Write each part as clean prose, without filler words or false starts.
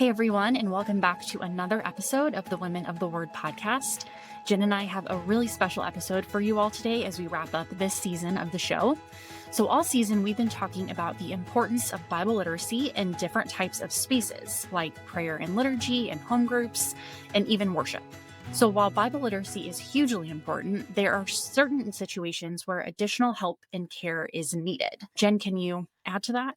Hey everyone, and welcome back to another episode of the Women of the Word podcast. Jen and I have a really special episode for you all today as we wrap up this season of the show. So all season, we've been talking about the importance of Bible literacy in different types of spaces, like prayer and liturgy and home groups, and even worship. So while Bible literacy is hugely important, there are certain situations where additional help and care is needed. Jen, can you add to that?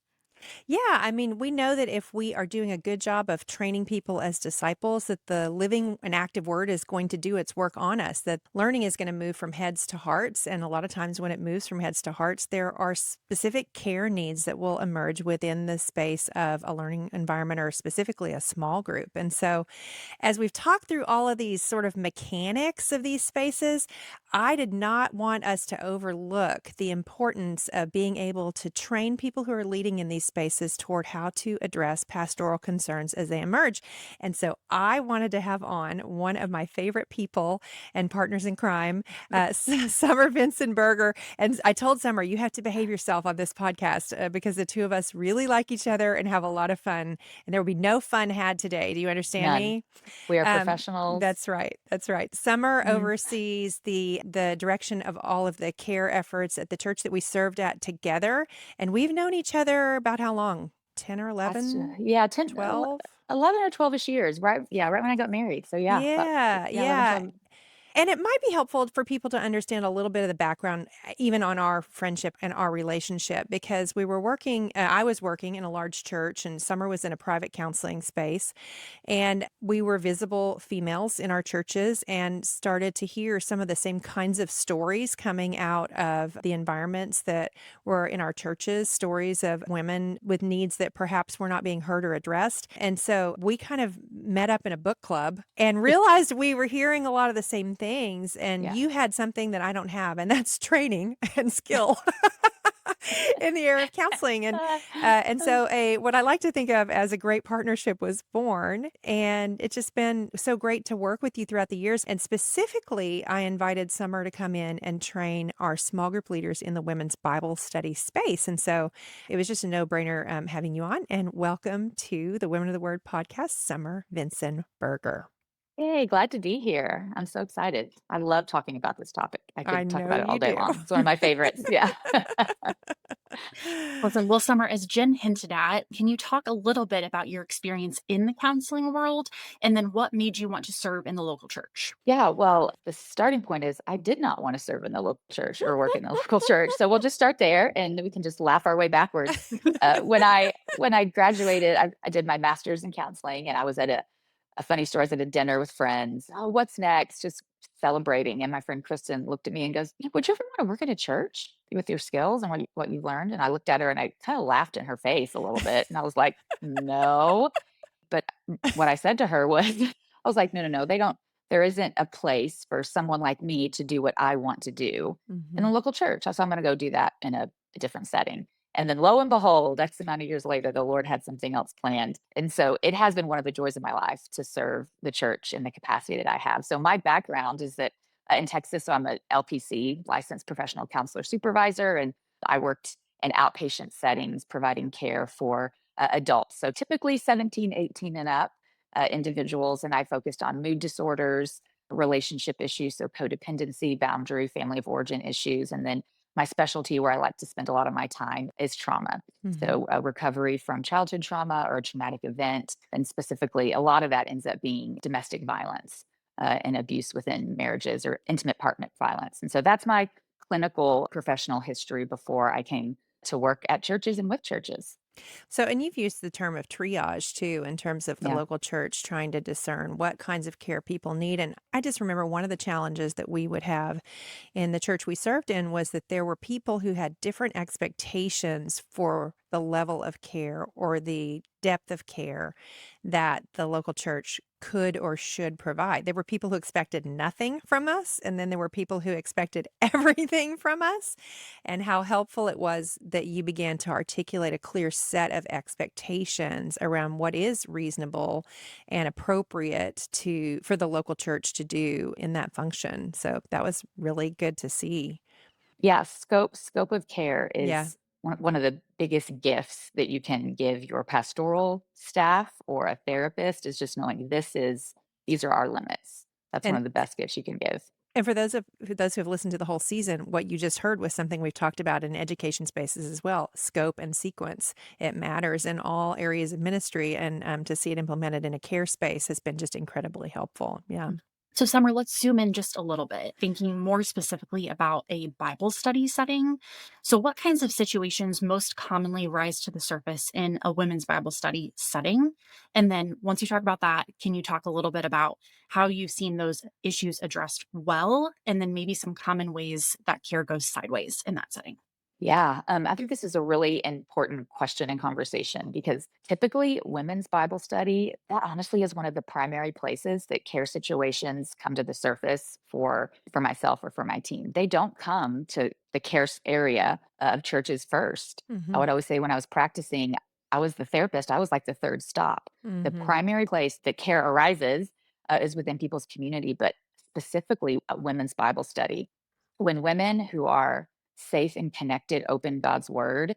Yeah, we know that if we are doing a good job of training people as disciples, that the living and active word is going to do its work on us, that learning is going to move from heads to hearts. And a lot of times when it moves from heads to hearts, there are specific care needs that will emerge within the space of a learning environment or specifically a small group. And so as we've talked through all of these sort of mechanics of these spaces, I did not want us to overlook the importance of being able to train people who are leading in these spaces toward how to address pastoral concerns as they emerge. And so I wanted to have on one of my favorite people and partners in crime, Summer Vinson Berger. And I told Summer, you have to behave yourself on this podcast because the two of us really like each other and have a lot of fun. And there will be no fun had today. Do you understand None. me? We are professionals. That's right. That's right. Summer Mhm. oversees the direction of all of the care efforts at the church that we served at together. And we've known each other about how long? 10 or That's 11, yeah, 10, 12? 11 or 12ish years, right? Yeah, right when I got married. So yeah, about, Yeah, yeah, 11, yeah. 12. And it might be helpful for people to understand a little bit of the background, even on our friendship and our relationship, because we were working, I was working in a large church, and Summer was in a private counseling space. And we were visible females in our churches and started to hear some of the same kinds of stories coming out of the environments that were in our churches, stories of women with needs that perhaps were not being heard or addressed. And so we kind of met up in a book club and realized we were hearing a lot of the same things. And Yeah. you had something that I don't have, and that's training and skill. In the area of counseling. And so what I like to think of as a great partnership was born. And it's just been so great to work with you throughout the years. And specifically, I invited Summer to come in and train our small group leaders in the women's Bible study space. And so it was just a no-brainer having you on. And welcome to the Women of the Word podcast, Summer Vinson Berger. Yay, glad to be here. I'm so excited. I love talking about this topic. I I could talk know about it all you day do. long. It's one of my favorites. Yeah. Awesome. Well, Summer, as Jen hinted at, can you talk a little bit about your experience in the counseling world and then what made you want to serve in the local church? Yeah, well, the starting point is I did not want to serve in the local church or work in the local church. So we'll just start there and we can just laugh our way backwards. When I graduated, I did my master's in counseling, and I was at a funny story. I was at a dinner with friends. Oh, what's next? Just celebrating. And my friend Kristen looked at me and goes, "Yeah, would you ever want to work at a church with your skills and what you learned?" And I looked at her and I kind of laughed in her face a little bit. And I was like, no. But what I said to her was, I was like, no, no, no, there isn't a place for someone like me to do what I want to do in the Mhm. local church. So I'm going to go do that in a different setting. And then lo and behold, X amount of years later, the Lord had something else planned. And so it has been one of the joys of my life to serve the church in the capacity that I have. So my background is that in Texas, so I'm an LPC, licensed professional counselor supervisor, and I worked in outpatient settings providing care for adults. So typically 17, 18 and up individuals. And I focused on mood disorders, relationship issues, so codependency, boundary, family of origin issues. And then my specialty, where I like to spend a lot of my time, is trauma. Mhm. So recovery from childhood trauma or a traumatic event. And specifically, a lot of that ends up being domestic violence and abuse within marriages or intimate partner violence. And so that's my clinical professional history before I came to work at churches and with churches. So, and you've used the term of triage too, in terms of the Yeah. local church trying to discern what kinds of care people need. And I just remember one of the challenges that we would have in the church we served in was that there were people who had different expectations for the level of care or the depth of care that the local church could or should provide. There were people who expected nothing from us, and then there were people who expected everything from us. And how helpful it was that you began to articulate a clear set of expectations around what is reasonable and appropriate for the local church to do in that function. So that was really good to see. Yeah, scope of care Yeah. one of the biggest gifts that you can give your pastoral staff or a therapist is just knowing these are our limits. That's one And of the best gifts you can give. and for those who have listened to the whole season, what you just heard was something we've talked about in education spaces as well. Scope and sequence. It matters in all areas of ministry, and to see it implemented in a care space has been just incredibly helpful. Yeah. So, Summer, let's zoom in just a little bit, thinking more specifically about a Bible study setting. So, what kinds of situations most commonly rise to the surface in a women's Bible study setting? And then, once you talk about that, can you talk a little bit about how you've seen those issues addressed well, and then maybe some common ways that care goes sideways in that setting? Yeah, I think this is a really important question and conversation because typically women's Bible study, that honestly is one of the primary places that care situations come to the surface for myself or for my team. They don't come to the area of churches first. I Mhm. would always say when I was practicing, I was the therapist, I was like the third stop. The Mhm. primary place that care arises is within people's community, but specifically women's Bible study. When women who are safe and connected open God's word,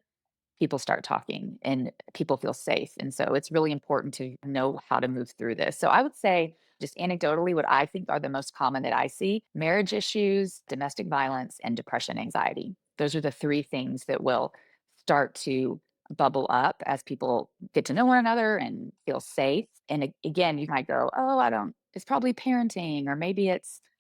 people start talking and people feel safe. And so it's really important to know how to move through this. So I would say, just anecdotally, what I think are the most common that I see: marriage issues, domestic violence, and depression, anxiety. Those are the three things that will start to bubble up as people get to know one another and feel safe. And again, you might go, oh, I don't, it's probably parenting, or maybe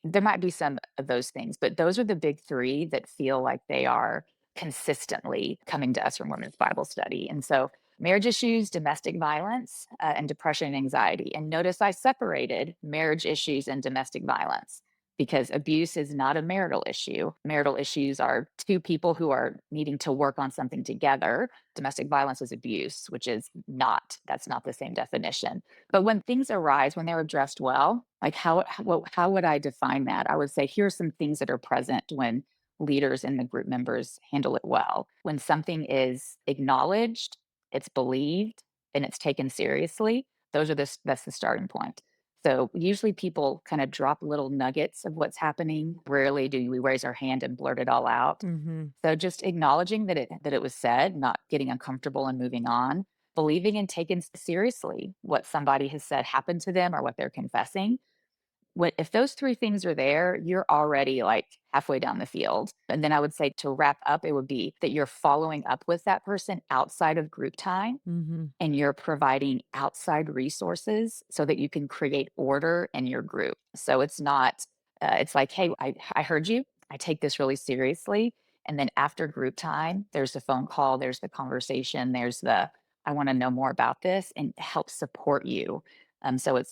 there might be some of those things, but those are the big three that feel like they are consistently coming to us from women's Bible study. And so, marriage issues, domestic violence, and depression and anxiety. And notice I separated marriage issues and domestic violence because abuse is not a marital issue. Marital issues are two people who are needing to work on something together. Domestic violence is abuse, which is not, that's not the same definition. But when things arise, when they're addressed well, like how would I define that? I would say here are some things that are present when leaders and the group members handle it well. When something is acknowledged, it's believed, and it's taken seriously, that's the starting point. So usually people kind of drop little nuggets of what's happening. Rarely do we raise our hand and blurt it all out. Mhm. So just acknowledging that it was said, not getting uncomfortable and moving on, believing and taking seriously what somebody has said happened to them or what they're confessing. If those three things are there, you're already like halfway down the field. And then I would say, to wrap up, it would be that you're following up with that person outside of group time Mhm. and you're providing outside resources so that you can create order in your group. So it's not, it's like, hey, I heard you. I take this really seriously. And then after group time, there's the phone call, there's the conversation, I want to know more about this and help support you. So it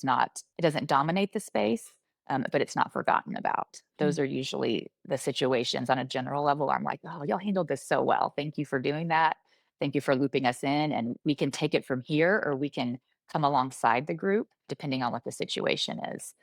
doesn't dominate the space, but it's not forgotten about. Mm. Those are usually the situations on a general level. I'm like, oh, y'all handled this so well. Thank you for doing that. Thank you for looping us in, and we can take it from here, or we can come alongside the group, depending on what the situation is.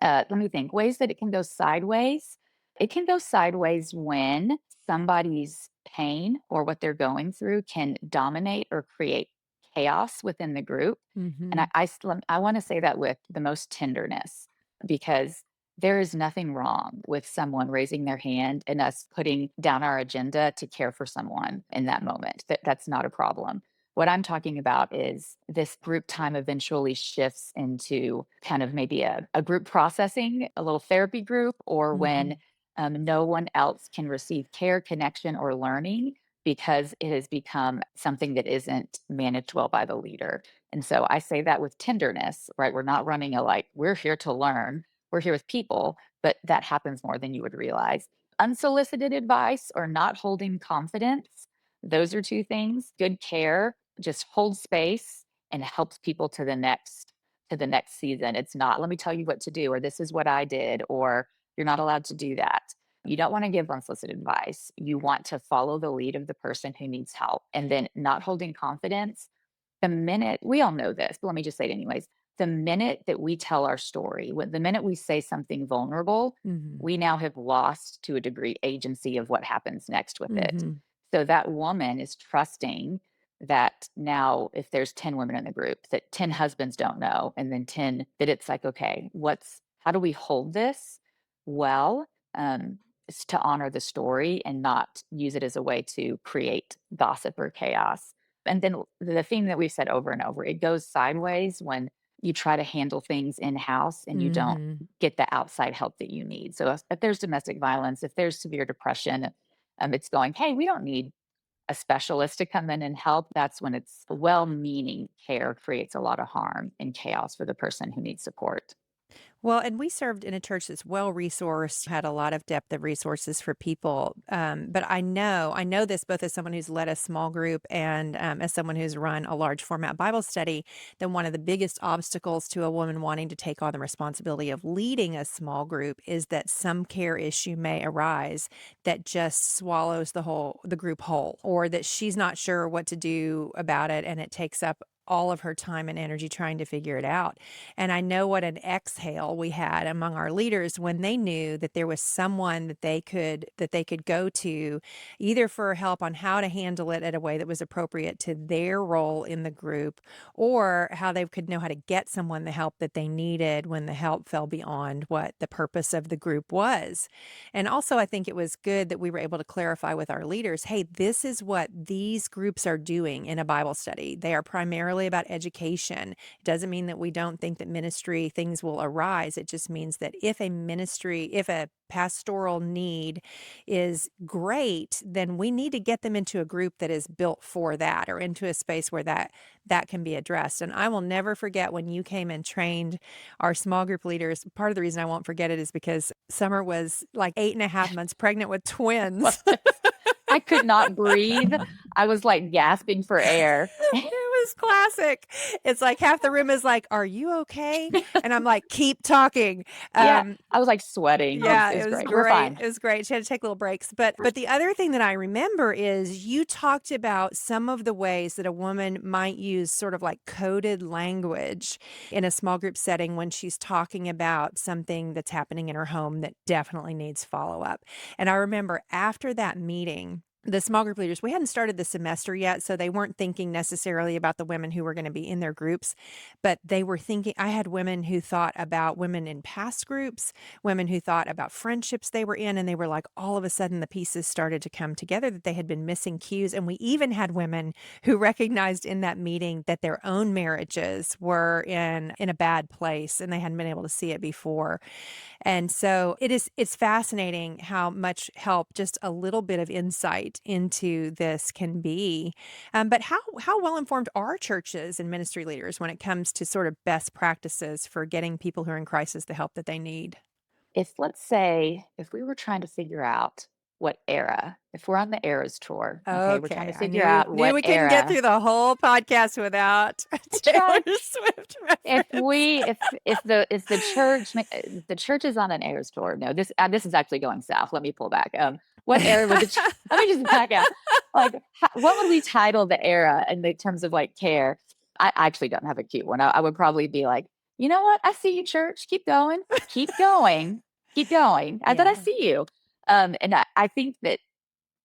Let me think. Ways that it can go sideways. It can go sideways when somebody's pain or what they're going through can dominate or create chaos within the group. And Mhm. I want to say that with the most tenderness, because there is nothing wrong with someone raising their hand and us putting down our agenda to care for someone in that moment. That's not a problem. What I'm talking about is this group time eventually shifts into kind of maybe a group processing, a little therapy group, or when Mhm. no one else can receive care, connection, or learning because it has become something that isn't managed well by the leader. And so I say that with tenderness, right? We're not running we're here to learn, we're here with people, but that happens more than you would realize. Unsolicited advice or not holding confidence, those are two things. Good care just holds space and helps people to the next season. It's not, let me tell you what to do, or this is what I did, or you're not allowed to do that. You don't want to give unsolicited advice. You want to follow the lead of the person who needs help. And then not holding confidence, the minute we all know this, but let me just say it anyways. The minute that we tell our story, the minute we say something vulnerable, Mhm. we now have lost to a degree agency of what happens next with it. Mhm. So that woman is trusting that now, if there's 10 women in the group, that 10 husbands don't know, and then 10, that it's like, okay, how do we hold this well? Um, is to honor the story and not use it as a way to create gossip or chaos. And then the theme that we've said over and over, it goes sideways when you try to handle things in-house and you don't Hmm. get the outside help that you need. So if there's domestic violence, if there's severe depression, it's going, hey, we don't need a specialist to come in and help. That's when it's well-meaning care creates a lot of harm and chaos for the person who needs support. Well, and we served in a church that's well resourced, had a lot of depth of resources for people. But I know this both as someone who's led a small group and as someone who's run a large format Bible study, that one of the biggest obstacles to a woman wanting to take on the responsibility of leading a small group is that some care issue may arise that just swallows the group whole, or that she's not sure what to do about it, and it takes up all of her time and energy trying to figure it out. And I know what an exhale we had among our leaders when they knew that there was someone that they could go to, either for help on how to handle it in a way that was appropriate to their role in the group, or how they could know how to get someone the help that they needed when the help fell beyond what the purpose of the group was. And also, I think it was good that we were able to clarify with our leaders, hey, this is what these groups are doing in a Bible study. They are primarily about education. It doesn't mean that we don't think that ministry things will arise. It just means that if a pastoral need is great, then we need to get them into a group that is built for that, or into a space where that can be addressed. And I will never forget when you came and trained our small group leaders. Part of the reason I won't forget it is because Summer was like 8.5 months pregnant with twins. I could not breathe. I was like gasping for air. It was classic. It's like half the room is like, "Are you okay?" And I'm like, "Keep talking." Yeah, Um, I was like sweating. yeah, It it was was great. We're great. fine. It was great. She had to take little breaks. But the other thing that I remember is you talked about some of the ways that a woman might use sort of like coded language in a small group setting when she's talking about something that's happening in her home that definitely needs follow-up. And I remember after that meeting, the small group leaders, we hadn't started the semester yet, so they weren't thinking necessarily about the women who were going to be in their groups, but they were thinking. I had women who thought about women in past groups, women who thought about friendships they were in, and they were like, all of a sudden the pieces started to come together, that they had been missing cues. And we even had women who recognized in that meeting that their own marriages were in a bad place and they hadn't been able to see it before. And so it's fascinating how much help just a little bit of insight into this can be. But how well informed are churches and ministry leaders when it comes to sort of best practices for getting people who are in crisis the help that they need? Let's say, if we were trying to figure out what era, if we're on the eras tour, okay, we're trying to Okay, I figure knew we out knew what we couldn't get era. through the whole podcast without a I Taylor try. Swift If reference. we if the church the church is on an eras tour. No, this is actually going south. Let me pull back. What era would let me just back out. Like, what would we title the era in the terms of like care? I actually don't have a cute one. I would probably be like, you know what? I see you, church. Keep going, keep going, keep going. That I Yeah. see you. And I think that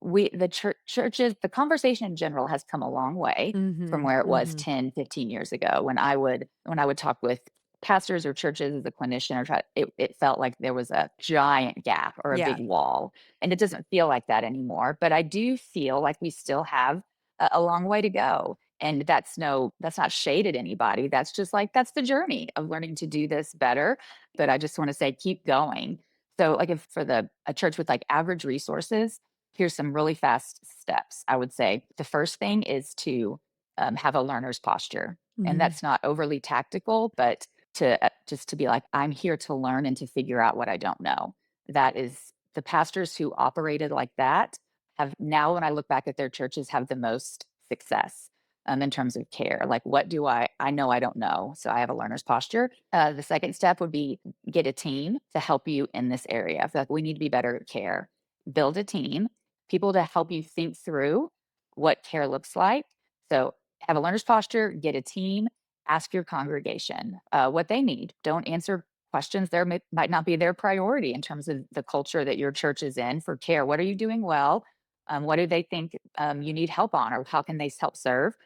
the churches, the conversation in general has come a long way from Mhm. where it was Mhm. 10, 15 years ago when I would talk with pastors or churches as a clinician or it felt like there was a giant gap or a Yeah. big wall. And it doesn't feel like that anymore. But I do feel like we still have a long way to go. And that's not shade at anybody. That's just like, that's the journey of learning to do this better. But I just want to say, keep going. So like if for a church with like average resources, here's some really fast steps. I would say the first thing is to have a learner's posture. And Mhm. that's not overly tactical, but to just to be like, I'm here to learn and to figure out what I don't know. That is the pastors who operated like that have now, when I look back at their churches, have the most success in terms of care. Like, what do I know I don't know? So I have a learner's posture. The second step would be get a team to help you in this area. I feel like we need to be better at care. Build a team, people to help you think through what care looks like. So have a learner's posture, get a team, ask your congregation what they need. Don't answer questions might not be their priority in terms of the culture that your church is in for care. What are you doing well? What do they think you need help on, or how can they help serve?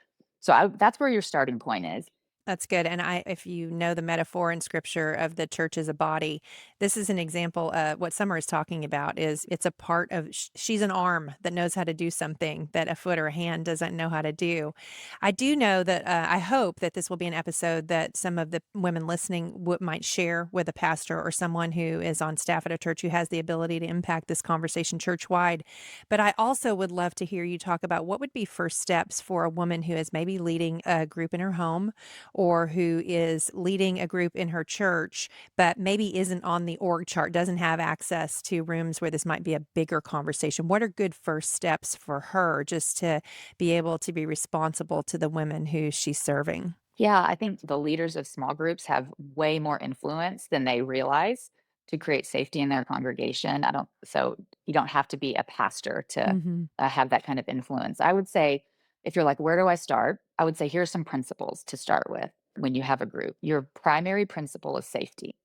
So that's where your starting point is. That's good. And if you know the metaphor in scripture of the church as a body, this is an example of what Summer is talking about is it's a part of, she's an arm that knows how to do something that a foot or a hand doesn't know how to do. I do know that I hope that this will be an episode that some of the women listening might share with a pastor or someone who is on staff at a church who has the ability to impact this conversation church-wide. But I also would love to hear you talk about what would be first steps for a woman who is maybe leading a group in her home or who is leading a group in her church, but maybe isn't on the org chart, doesn't have access to rooms where this might be a bigger conversation. What are good first steps for her just to be able to be responsible to the women who she's serving? Yeah, I think the leaders of small groups have way more influence than they realize to create safety in their congregation. So you don't have to be a pastor to Hmm. have that kind of influence. I would say, if you're like, where do I start? I would say, here's some principles to start with when you have a group. Your primary principle is safety.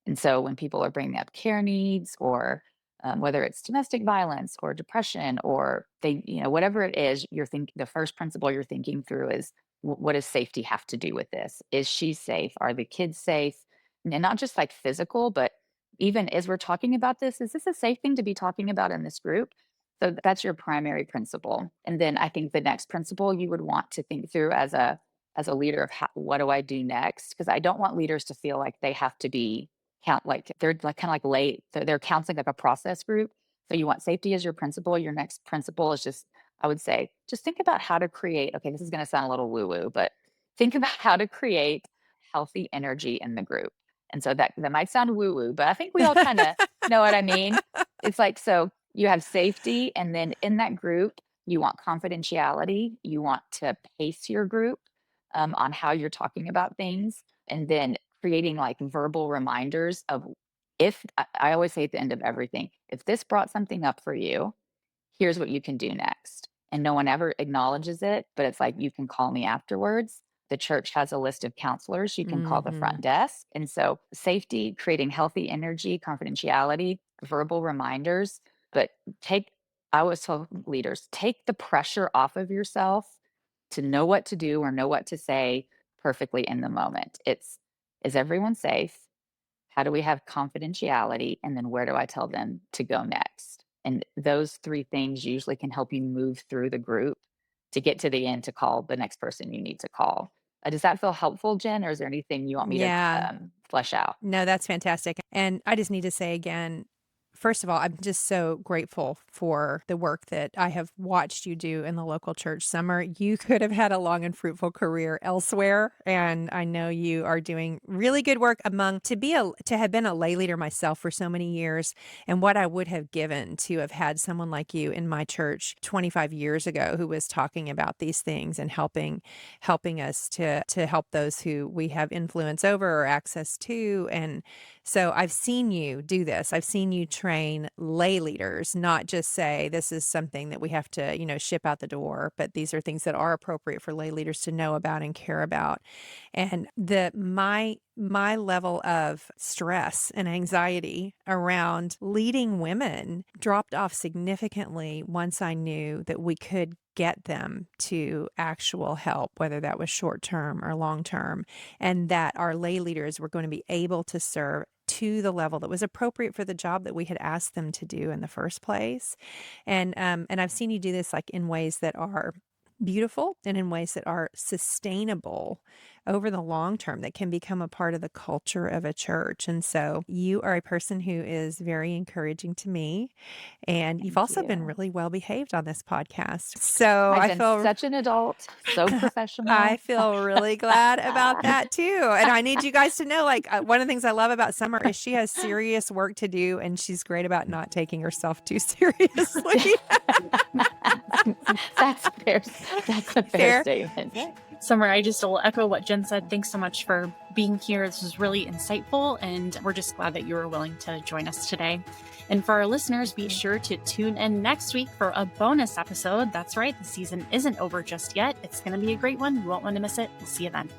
And so when people are bringing up care needs or whether it's domestic violence or depression or whatever it is, the first principle you're thinking through is what does safety have to do with this? Is she safe? Are the kids safe? And not just like physical, but even as we're talking about this, is this a safe thing to be talking about in this group? So that's your primary principle. And then I think the next principle you would want to think through as a leader of what do I do next? Because I don't want leaders to feel like they have to be like they're like kind of like late. They're counseling like a process group. So you want safety as your principle. Your next principle is just, I would say, just think about how to create. Okay, this is going to sound a little woo woo, but think about how to create healthy energy in the group. And so that might sound woo woo, but I think we all kind of know what I mean. It's like, so you have safety, and then in that group, you want confidentiality. You want to pace your group on how you're talking about things, and then creating like verbal reminders of if I always say at the end of everything, if this brought something up for you, here's what you can do next. And no one ever acknowledges it, but it's like, you can call me afterwards. The church has a list of counselors you can call the Hmm. front desk. And so, safety, creating healthy energy, confidentiality, verbal reminders. But I always tell leaders, take the pressure off of yourself to know what to do or know what to say perfectly in the moment. Is everyone safe? How do we have confidentiality? And then where do I tell them to go next? And those three things usually can help you move through the group to get to the end to call the next person you need to call. Does that feel helpful, Jen, or is there anything you want me to Yeah. flesh out? No, that's fantastic. And I just need to say again, first of all, I'm just so grateful for the work that I have watched you do in the local church. Summer, you could have had a long and fruitful career elsewhere, and I know you are doing really good work to have been a lay leader myself for so many years, and what I would have given to have had someone like you in my church 25 years ago who was talking about these things and helping us to help those who we have influence over or access to. And so I've seen you do this. I've seen you train lay leaders, not just say this is something that we have to, ship out the door, but these are things that are appropriate for lay leaders to know about and care about. And my level of stress and anxiety around leading women dropped off significantly once I knew that we could get them to actual help, whether that was short term or long term, and that our lay leaders were going to be able to serve to the level that was appropriate for the job that we had asked them to do in the first place. And I've seen you do this like in ways that are beautiful and in ways that are sustainable over the long term that can become a part of the culture of a church. And so you are a person who is very encouraging to me. And you've Thank also been you. really well behaved on this podcast. So I've I been feel such an adult, so I professional. feel really glad about that too. And I need you guys to know, like, one of the things I love about Summer is she has serious work to do, and she's great about not taking herself too seriously. that's fair. That's a fair Fair. statement. Summer, I just will echo what Jen said. Thanks so much for being here. This was really insightful, and we're just glad that you were willing to join us today. And for our listeners, be sure to tune in next week for a bonus episode. That's right, the season isn't over just yet. It's going to be a great one. You won't want to miss it. We'll see you then.